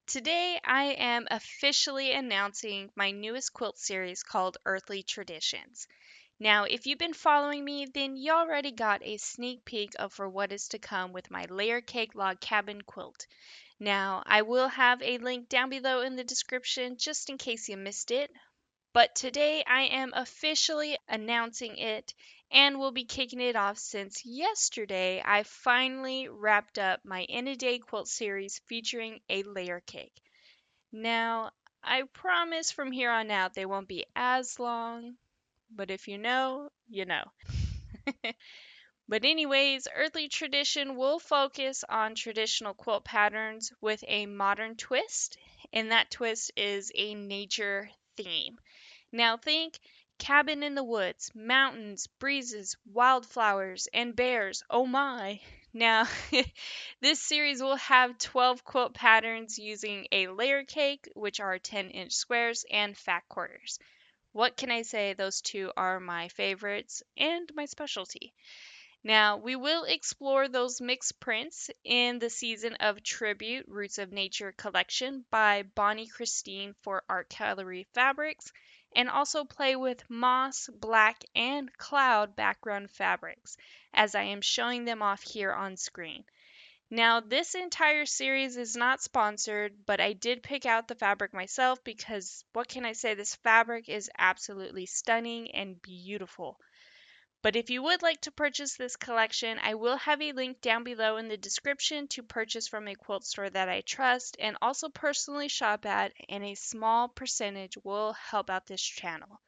Today I am officially announcing my newest quilt series called Earthly Traditions. Now, if you've been following me, then you already got a sneak peek of for what is to come with my layer cake log cabin quilt. Now, I will have a link down below in the description just in case you missed it. But today I am officially announcing it and will be kicking it off since yesterday I finally wrapped up my In a Day quilt series featuring a layer cake. Now, I promise from here on out they won't be as long, but if you know, you know. But, anyways, Earthly Tradition will focus on traditional quilt patterns with a modern twist, and that twist is a nature theme. Now think cabin in the woods, mountains, breezes, wildflowers, and bears. Oh my! Now, this series will have 12 quilt patterns using a layer cake, which are 10-inch squares, and fat quarters. What can I say? Those two are my favorites and my specialty. Now, we will explore those mixed prints in the Season of Tribute Roots of Nature collection by Bonnie Christine for Art Gallery Fabrics, and also play with moss, black, and cloud background fabrics, as I am showing them off here on screen. Now, this entire series is not sponsored, but I did pick out the fabric myself because what can I say? This fabric is absolutely stunning and beautiful. But if you would like to purchase this collection, I will have a link down below in the description to purchase from a quilt store that I trust and also personally shop at, and a small percentage will help out this channel.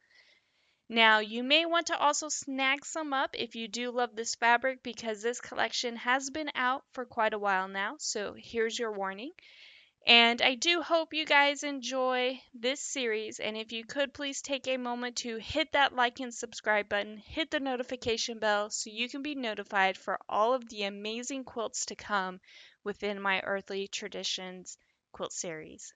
Now, you may want to also snag some up if you do love this fabric because this collection has been out for quite a while now, so here's your warning. And I do hope you guys enjoy this series. And if you could please take a moment to hit that like and subscribe button, hit the notification bell so you can be notified for all of the amazing quilts to come within my Earthly Traditions quilt series.